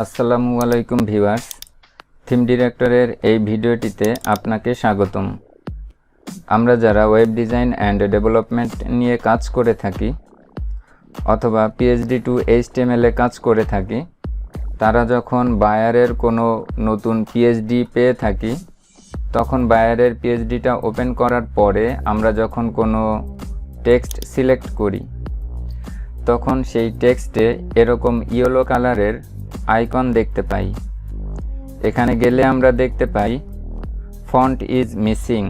আসসালামু আলাইকুম viewers, theme ডিরেক্টরের এই ভিডিওটিতে আপনাকে স্বাগতম। আমরা যারা ওয়েব ডিজাইন অ্যান্ড ডেভেলপমেন্ট নিয়ে কাজ করে থাকি অথবা পিএইচডি টু এইচটিএমএল এ কাজ করে থাকি, তারা যখন বায়ারের কোনো নতুন পিএইচডি পেয়ে থাকি, তখন বায়ারের পিএইচডিটা ওপেন করার পরে আমরা যখন কোনো টেক্সট সিলেক্ট করি, তখন সেই টেক্সটে এরকম ইয়েলো কালারের আইকন দেখতে পাই। এখানে গেলে আমরা দেখতে পাই ফন্ট ইজ মিসিং,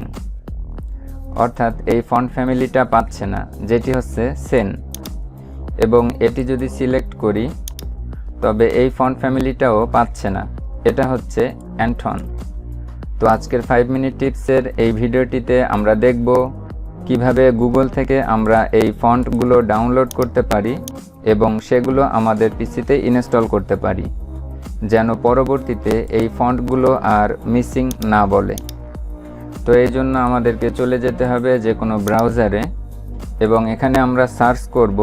অর্থাৎ এই ফন্ট ফ্যামিলিটা পাচ্ছে না, যেটি হচ্ছে সেন। এবং এটি যদি সিলেক্ট করি তবে এই ফন্ট ফ্যামিলিটাও পাচ্ছে না, এটা হচ্ছে অ্যান্টন। তো আজকের 5 মিনিট টিপসের এই ভিডিওটিতে আমরা দেখব কিভাবে গুগল থেকে আমরা এই ফন্টগুলো ডাউনলোড করতে পারি এবং সেগুলো আমাদের পিসিতে ইনস্টল করতে পারি, যেন পরবর্তীতে এই ফন্টগুলো আর মিসিং না বলে। তো এই জন্য আমাদেরকে চলে যেতে হবে যে কোনো ব্রাউজারে এবং এখানে আমরা সার্চ করব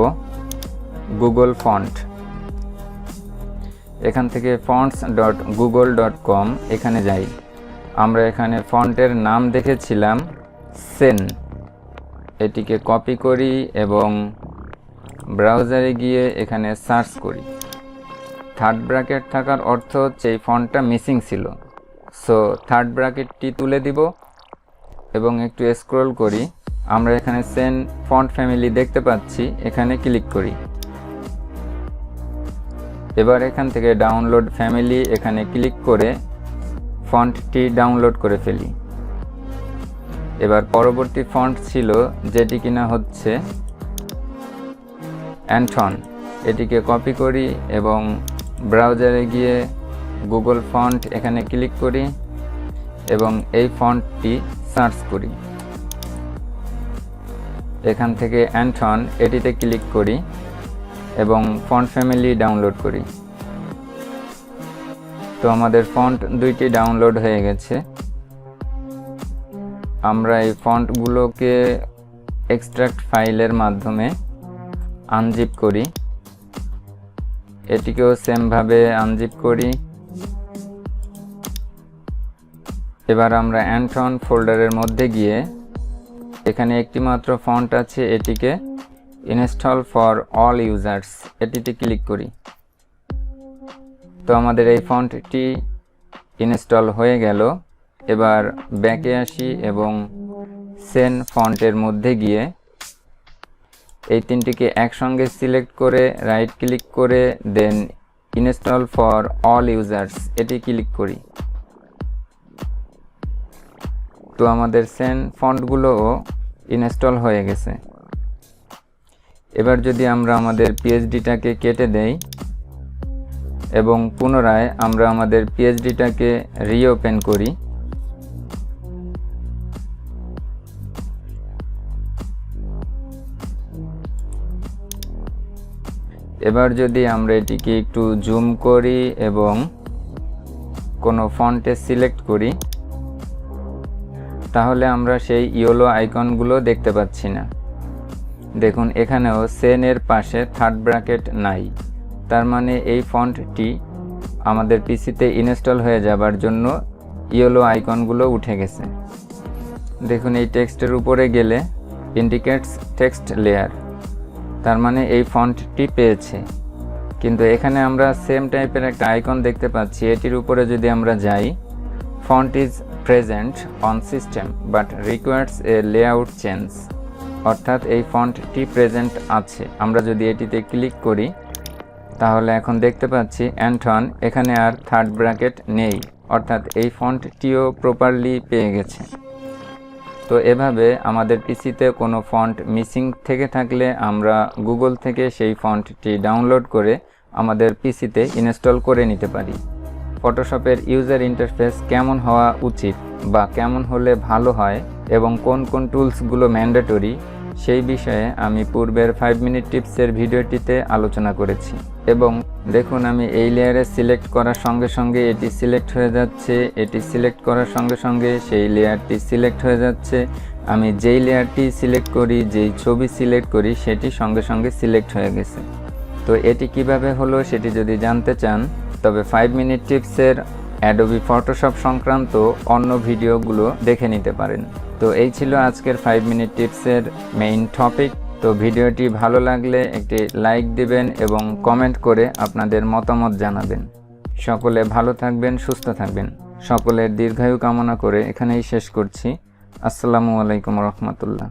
গুগল ফন্ট। এখান থেকে fonts.google.com এখানে যাই। আমরা এখানে ফন্টের নাম দেখেছিলাম সেন, এটিকে কপি করি এবং ব্রাউজারে গিয়ে এখানে সার্চ করি। থার্ড ব্র্যাকেট থাকার অর্থ হচ্ছে এই ফন্টটা মিসিং ছিল, সো থার্ড ব্র্যাকেটটি তুলে দিব এবং একটু স্ক্রল করি। আমরা এখানে সেন ফন্ট ফ্যামিলি দেখতে পাচ্ছি, এখানে ক্লিক করি। এবার এখান থেকে ডাউনলোড ফ্যামিলি এখানে ক্লিক করে ফন্টটি ডাউনলোড করে ফেলি। এবার পরবর্তী ফন্ট ছিল যেটি কিনা হচ্ছে অ্যান্টন, এটিকে কপি করি এবং ব্রাউজারে গিয়ে গুগল ফন্ট এখানে ক্লিক করি এবং এই ফন্টটি সার্চ করি। এখান থেকে অ্যান্টন এটিতে ক্লিক করি এবং ফন্ট ফ্যামিলি ডাউনলোড করি। তো আমাদের ফন্ট দুইটি ডাউনলোড হয়ে গেছে। আমরা এই ফন্টগুলোকে এক্সট্রাক্ট ফাইলের মাধ্যমে আনজিপ করি, এটিকেও সেমভাবে আনজিপ করি। এবার আমরা অ্যান্টন ফোল্ডারের মধ্যে গিয়ে এখানে একটি মাত্র ফন্ট আছে, এটিকে ইনস্টল ফর অল ইউজার্স এটিতে ক্লিক করি। তো আমাদের এই ফন্টটি ইনস্টল হয়ে গেল। এবার ব্যাকে আসি এবং সেন ফন্টের মধ্যে গিয়ে এই তিনটিকে একসঙ্গে সিলেক্ট করে রাইট ক্লিক করে দেন ইনস্টল ফর অল ইউজার্স এটি ক্লিক করি। তো আমাদের সেন ফন্টগুলোও ইনস্টল হয়ে গেছে। এবার যদি আমরা আমাদের পিএইচডিটাকে কেটে দেই এবং পুনরায় আমরা আমাদের পিএইচডিটাকে রিওপেন করি, এবার যদি আমরা এটিকে একটু জুম করি এবং কোনো ফন্টে সিলেক্ট করি, তাহলে আমরা সেই ইয়েলো আইকনগুলো দেখতে পাচ্ছি না। দেখুন এখানেও সেনের পাশে থার্ড ব্র্যাকেট নাই, তার মানে এই ফন্টটি আমাদের পিসিতে ইনস্টল হয়ে যাবার জন্য ইয়েলো আইকনগুলো উঠে গেছে। দেখুন এই টেক্সটের উপরে গেলে ইন্ডিকেটস টেক্সট লেয়ার, তার মানে এই ফন্টটি পেয়েছে। কিন্তু এখানে আমরা সেম টাইপের একটা আইকন দেখতে পাচ্ছি, এটির উপরে যদি আমরা যাই, font is present on system but requires A layout change, অর্থাৎ এই ফন্টটি প্রেজেন্ট আছে। আমরা যদি এটিতে ক্লিক করি তাহলে এখন দেখতে পাচ্ছি অ্যান্টন এখানে আর থার্ড ব্র্যাকেট নেই, অর্থাৎ এই ফন্টটিও প্রপারলি পেয়ে গেছে। তো এভাবে আমাদের পিসিতে কোনো ফন্ট মিসিং থেকে থাকলে আমরা গুগল থেকে সেই ফন্টটি ডাউনলোড করে আমাদের পিসিতে ইনস্টল করে নিতে পারি। ফটোশপের ইউজার ইন্টারফেস কেমন হওয়া উচিত বা কেমন হলে ভালো হয় এবং কোন কোন টুলসগুলো ম্যান্ডেটরি, সেই বিষয়ে আমি পূর্বের 5 মিনিট টিপসের ভিডিওটিতে আলোচনা করেছি। এবং দেখুন আমি এই লেয়ারে সিলেক্ট করার সঙ্গে সঙ্গে এটি সিলেক্ট হয়ে যাচ্ছে, এটি সিলেক্ট করার সঙ্গে সঙ্গে সেই লেয়ারটি সিলেক্ট হয়ে যাচ্ছে। আমি যেই লেয়ারটি সিলেক্ট করি, যেই ছবি সিলেক্ট করি, সেটি সঙ্গে সঙ্গে সিলেক্ট হয়ে গেছে। তো এটি কিভাবে হলো সেটি যদি জানতে চান তবে 5 মিনিট টিপসের অ্যাডোবি ফটোশপ সংক্রান্ত অন্য ভিডিওগুলো দেখে নিতে পারেন। তো এই ছিল আজকের 5 মিনিট টিপসের মেইন টপিক। তো ভিডিওটি ভালো লাগলে একটি লাইক দিবেন এবং কমেন্ট করে আপনাদের মতামত জানাবেন। সকলে ভালো থাকবেন, সুস্থ থাকবেন। সকলের দীর্ঘায়ু কামনা করে এখানেই শেষ করছি। আসসালামু আলাইকুম রহমতুল্লাহ।